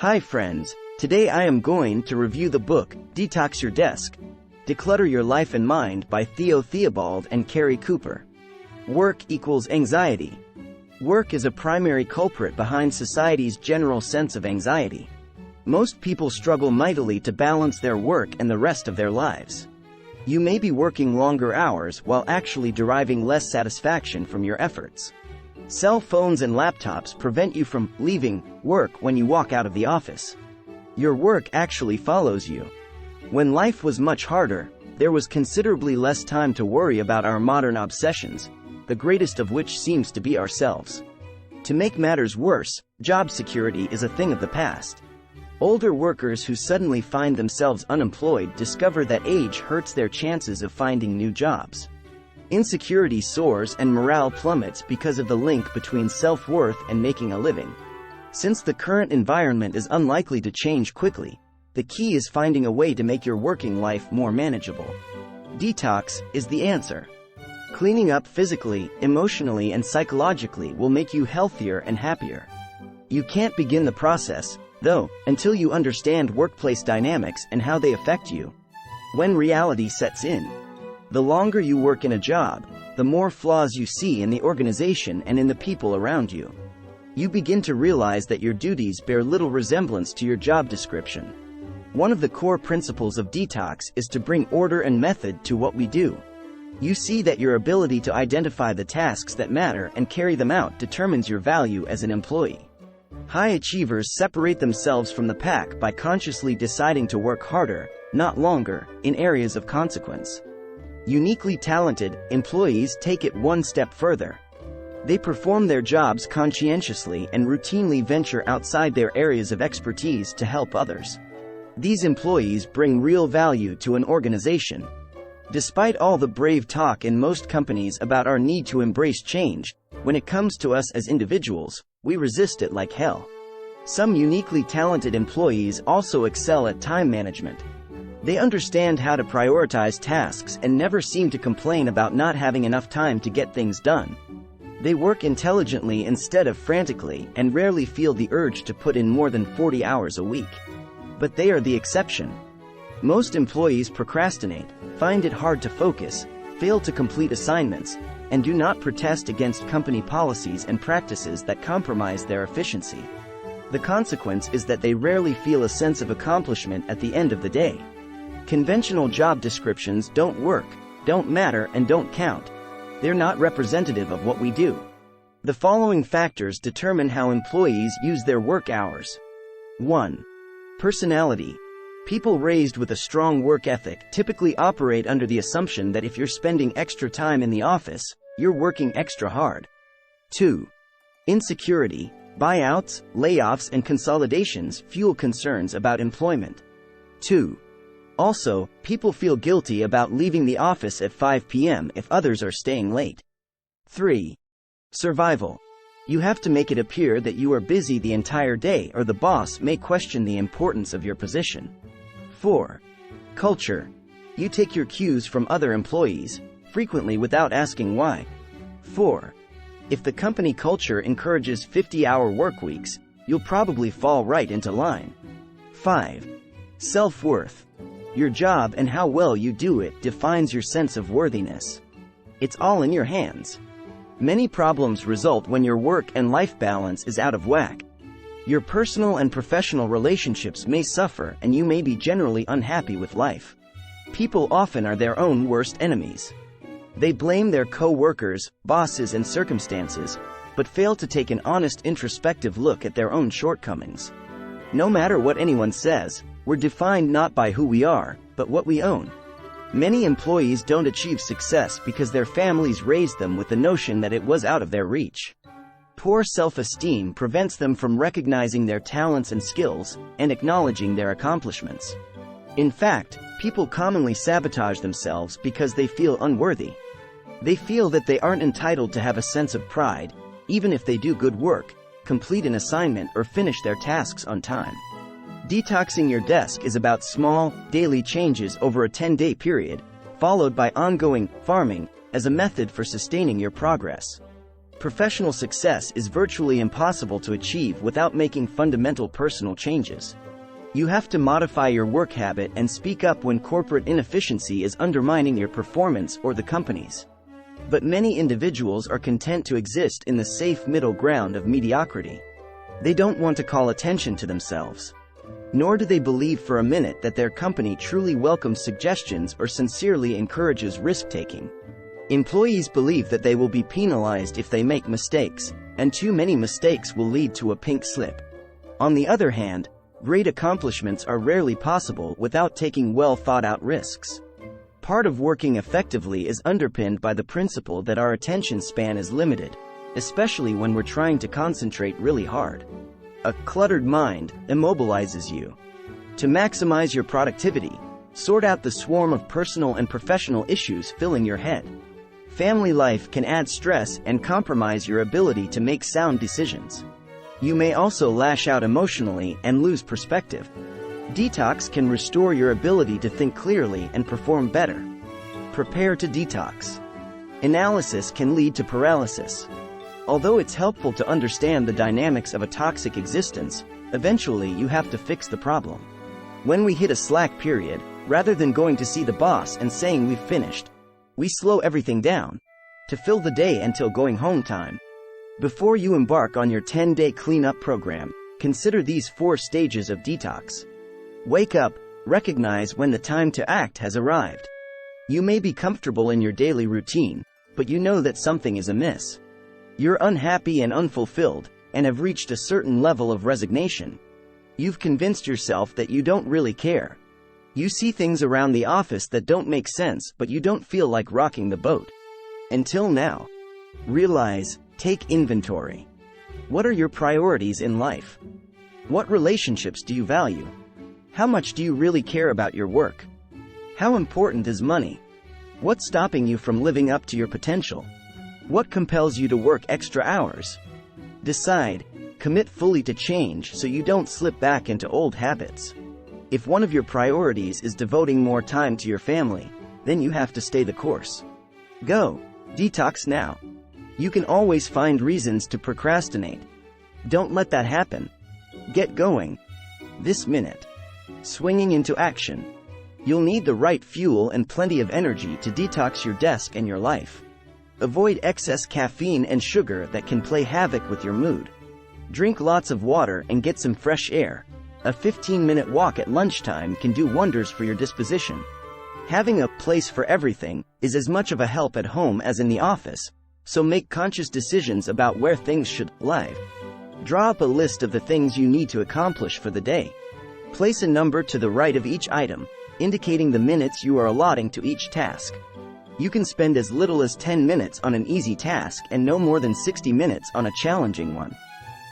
Hi friends, today I am going to review the book, Detox Your Desk, Declutter Your Life and Mind by Theo Theobald and Cary Cooper. Work equals anxiety. Work is a primary culprit behind society's general sense of anxiety. Most people struggle mightily to balance their work and the rest of their lives. You may be working longer hours while actually deriving less satisfaction from your efforts. Cell phones and laptops prevent you from leaving work when you walk out of the office. Your work actually follows you. When life was much harder, there was considerably less time to worry about our modern obsessions, the greatest of which seems to be ourselves. To make matters worse, job security is a thing of the past. Older workers who suddenly find themselves unemployed discover that age hurts their chances of finding new jobs. Insecurity soars and morale plummets because of the link between self-worth and making a living. Since the current environment is unlikely to change quickly, the key is finding a way to make your working life more manageable. Detox is the answer. Cleaning up physically, emotionally, and psychologically will make you healthier and happier. You can't begin the process, though, until you understand workplace dynamics and how they affect you. When reality sets in, the longer you work in a job, the more flaws you see in the organization and in the people around you. You begin to realize that your duties bear little resemblance to your job description. One of the core principles of detox is to bring order and method to what we do. You see that your ability to identify the tasks that matter and carry them out determines your value as an employee. High achievers separate themselves from the pack by consciously deciding to work harder, not longer, in areas of consequence. Uniquely talented employees take it one step further. They perform their jobs conscientiously and routinely venture outside their areas of expertise to help others. These employees bring real value to an organization. Despite all the brave talk in most companies about our need to embrace change, when it comes to us as individuals, we resist it like hell. Some uniquely talented employees also excel at time management. They understand how to prioritize tasks and never seem to complain about not having enough time to get things done. They work intelligently instead of frantically and rarely feel the urge to put in more than 40 hours a week. But they are the exception. Most employees procrastinate, find it hard to focus, fail to complete assignments, and do not protest against company policies and practices that compromise their efficiency. The consequence is that they rarely feel a sense of accomplishment at the end of the day. Conventional job descriptions don't work, don't matter, and don't count. They're not representative of what we do. The following factors determine how employees use their work hours. 1. Personality. People raised with a strong work ethic typically operate under the assumption that if you're spending extra time in the office, you're working extra hard. 2. Insecurity. Buyouts, layoffs, and consolidations fuel concerns about employment. 2. Also, people feel guilty about leaving the office at 5 p.m. if others are staying late. 3. Survival. You have to make it appear that you are busy the entire day or the boss may question the importance of your position. 4. Culture. You take your cues from other employees, frequently without asking why. 4. If the company culture encourages 50-hour work weeks, you'll probably fall right into line. 5. Self-worth. Your job and how well you do it defines your sense of worthiness. It's all in your hands. Many problems result when your work and life balance is out of whack. Your personal and professional relationships may suffer and you may be generally unhappy with life. People often are their own worst enemies. They blame their co-workers, bosses, and circumstances, but fail to take an honest introspective look at their own shortcomings. No matter what anyone says, we're defined not by who we are, but what we own. Many employees don't achieve success because their families raised them with the notion that it was out of their reach. Poor self-esteem prevents them from recognizing their talents and skills and acknowledging their accomplishments. In fact, people commonly sabotage themselves because they feel unworthy. They feel that they aren't entitled to have a sense of pride, even if they do good work, complete an assignment, or finish their tasks on time. Detoxing your desk is about small, daily changes over a 10-day period, followed by ongoing farming as a method for sustaining your progress. Professional success is virtually impossible to achieve without making fundamental personal changes. You have to modify your work habit and speak up when corporate inefficiency is undermining your performance or the company's. But many individuals are content to exist in the safe middle ground of mediocrity. They don't want to call attention to themselves. Nor do they believe for a minute that their company truly welcomes suggestions or sincerely encourages risk-taking. Employees believe that they will be penalized if they make mistakes, and too many mistakes will lead to a pink slip. On the other hand, great accomplishments are rarely possible without taking well-thought-out risks. Part of working effectively is underpinned by the principle that our attention span is limited, especially when we're trying to concentrate really hard. A cluttered mind immobilizes you. To maximize your productivity, sort out the swarm of personal and professional issues filling your head. Family life can add stress and compromise your ability to make sound decisions. You may also lash out emotionally and lose perspective. Detox can restore your ability to think clearly and perform better. Prepare to detox. Analysis can lead to paralysis. Although it's helpful to understand the dynamics of a toxic existence, eventually you have to fix the problem. When we hit a slack period, rather than going to see the boss and saying we've finished, we slow everything down to fill the day until going home time. Before you embark on your 10-day cleanup program, consider these 4 stages of detox. Wake up, recognize when the time to act has arrived. You may be comfortable in your daily routine, but you know that something is amiss. You're unhappy and unfulfilled, and have reached a certain level of resignation. You've convinced yourself that you don't really care. You see things around the office that don't make sense, but you don't feel like rocking the boat. Until now. Realize, take inventory. What are your priorities in life? What relationships do you value? How much do you really care about your work? How important is money? What's stopping you from living up to your potential? What compels you to work extra hours? Decide, commit fully to change so you don't slip back into old habits. If one of your priorities is devoting more time to your family, then you have to stay the course. Go, detox now. You can always find reasons to procrastinate. Don't let that happen. Get going. This minute. Swinging into action. You'll need the right fuel and plenty of energy to detox your desk and your life. Avoid excess caffeine and sugar that can play havoc with your mood. Drink lots of water and get some fresh air. A 15-minute walk at lunchtime can do wonders for your disposition. Having a place for everything is as much of a help at home as in the office, so make conscious decisions about where things should live. Draw up a list of the things you need to accomplish for the day. Place a number to the right of each item, indicating the minutes you are allotting to each task. You can spend as little as 10 minutes on an easy task and no more than 60 minutes on a challenging one.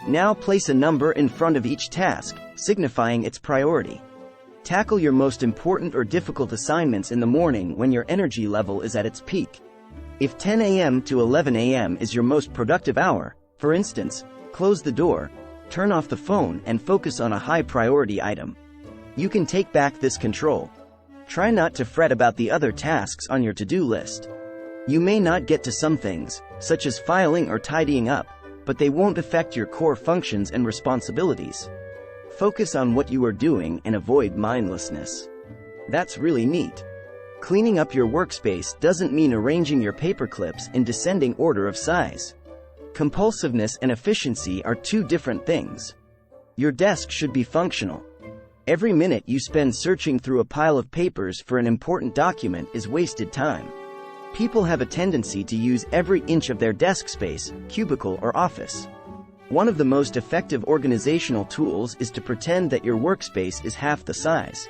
Now place a number in front of each task, signifying its priority. Tackle your most important or difficult assignments in the morning when your energy level is at its peak. If 10 a.m. to 11 a.m. is your most productive hour, for instance, close the door, turn off the phone and focus on a high-priority item. You can take back this control. Try not to fret about the other tasks on your to-do list. You may not get to some things, such as filing or tidying up, but they won't affect your core functions and responsibilities. Focus on what you are doing and avoid mindlessness. That's really neat. Cleaning up your workspace doesn't mean arranging your paper clips in descending order of size. Compulsiveness and efficiency are 2 different things. Your desk should be functional. Every minute you spend searching through a pile of papers for an important document is wasted time. People have a tendency to use every inch of their desk space, cubicle or office. One of the most effective organizational tools is to pretend that your workspace is half the size.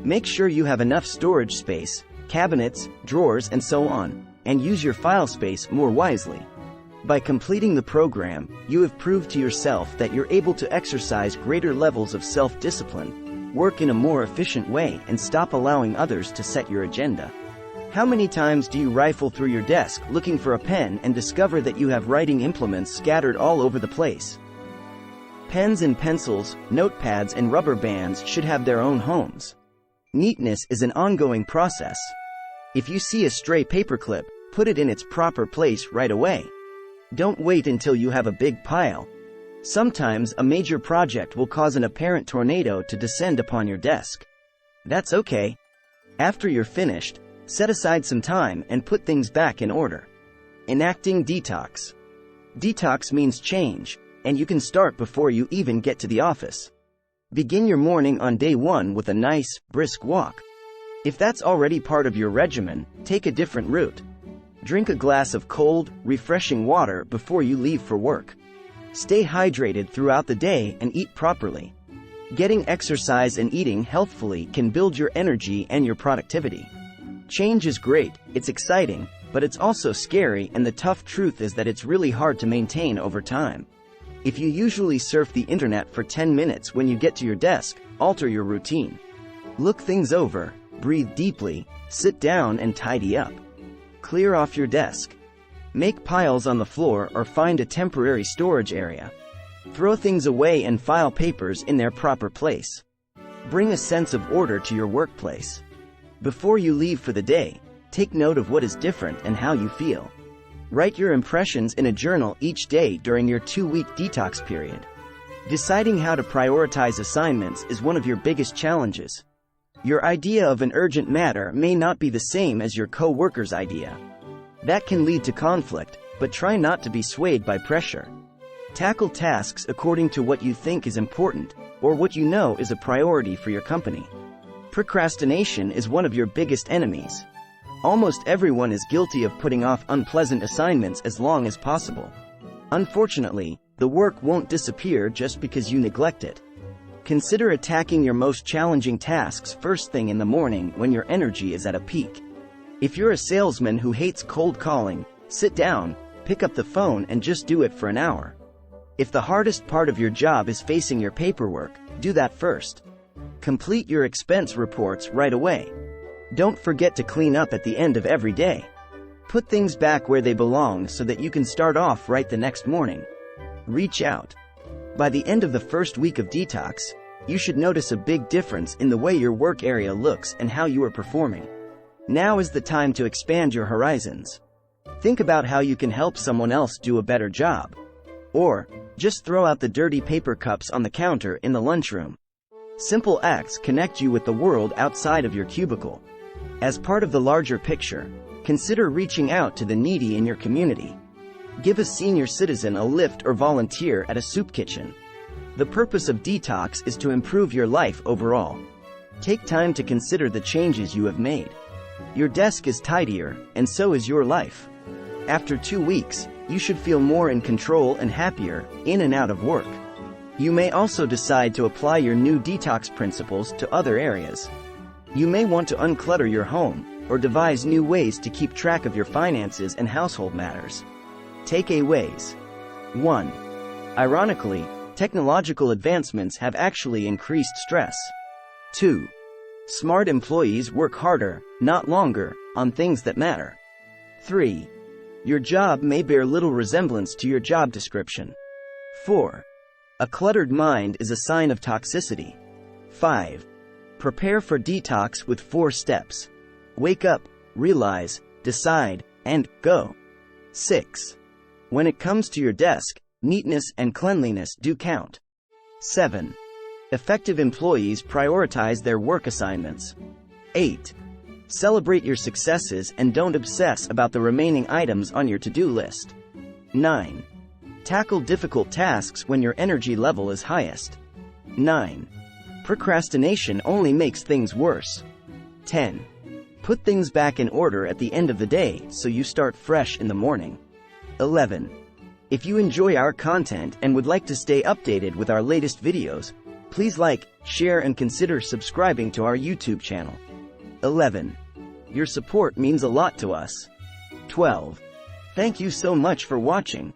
Make sure you have enough storage space, cabinets, drawers and so on, and use your file space more wisely. By completing the program, you have proved to yourself that you're able to exercise greater levels of self-discipline, work in a more efficient way and stop allowing others to set your agenda. How many times do you rifle through your desk looking for a pen and discover that you have writing implements scattered all over the place? Pens and pencils, notepads and rubber bands should have their own homes. Neatness is an ongoing process. If you see a stray paperclip, put it in its proper place right away. Don't wait until you have a big pile. Sometimes a major project will cause an apparent tornado to descend upon your desk. That's okay. After you're finished, set aside some time and put things back in order. Enacting detox. Detox means change, and you can start before you even get to the office. Begin your morning on day 1 with a nice, brisk walk. If that's already part of your regimen, take a different route. Drink a glass of cold, refreshing water before you leave for work. Stay hydrated throughout the day and eat properly. Getting exercise and eating healthfully can build your energy and your productivity. Change is great, it's exciting, but it's also scary, and the tough truth is that it's really hard to maintain over time. If you usually surf the internet for 10 minutes when you get to your desk, alter your routine. Look things over, breathe deeply, sit down and tidy up. Clear off your desk. Make piles on the floor or find a temporary storage area. Throw things away and file papers in their proper place. Bring a sense of order to your workplace. Before you leave for the day, take note of what is different and how you feel. Write your impressions in a journal each day during your 2-week detox period. Deciding how to prioritize assignments is one of your biggest challenges. Your idea of an urgent matter may not be the same as your co-worker's idea. That can lead to conflict, but try not to be swayed by pressure. Tackle tasks according to what you think is important, or what you know is a priority for your company. Procrastination is one of your biggest enemies. Almost everyone is guilty of putting off unpleasant assignments as long as possible. Unfortunately, the work won't disappear just because you neglect it. Consider attacking your most challenging tasks first thing in the morning when your energy is at a peak. If you're a salesman who hates cold calling, sit down, pick up the phone and just do it for an hour. If the hardest part of your job is facing your paperwork, do that first. Complete your expense reports right away. Don't forget to clean up at the end of every day. Put things back where they belong so that you can start off right the next morning. Reach out. By the end of the first week of detox, you should notice a big difference in the way your work area looks and how you are performing. Now is the time to expand your horizons. Think about how you can help someone else do a better job. Or, just throw out the dirty paper cups on the counter in the lunchroom. Simple acts connect you with the world outside of your cubicle. As part of the larger picture, consider reaching out to the needy in your community. Give a senior citizen a lift or volunteer at a soup kitchen. The purpose of detox is to improve your life overall. Take time to consider the changes you have made. Your desk is tidier, and so is your life. After 2 weeks, you should feel more in control and happier, in and out of work. You may also decide to apply your new detox principles to other areas. You may want to unclutter your home, or devise new ways to keep track of your finances and household matters. Takeaways. 1. Ironically, technological advancements have actually increased stress. 2. Smart employees work harder, not longer, on things that matter. 3. Your job may bear little resemblance to your job description. 4. A cluttered mind is a sign of toxicity. 5. Prepare for detox with 4 steps. Wake up, realize, decide, and go. 6. When it comes to your desk, neatness and cleanliness do count. 7. Effective employees prioritize their work assignments. 8. Celebrate your successes and don't obsess about the remaining items on your to-do list. 9. Tackle difficult tasks when your energy level is highest. 9. Procrastination only makes things worse. 10. Put things back in order at the end of the day so you start fresh in the morning. 11. If you enjoy our content and would like to stay updated with our latest videos, please like, share and consider subscribing to our YouTube channel. 11. Your support means a lot to us. 12. Thank you so much for watching.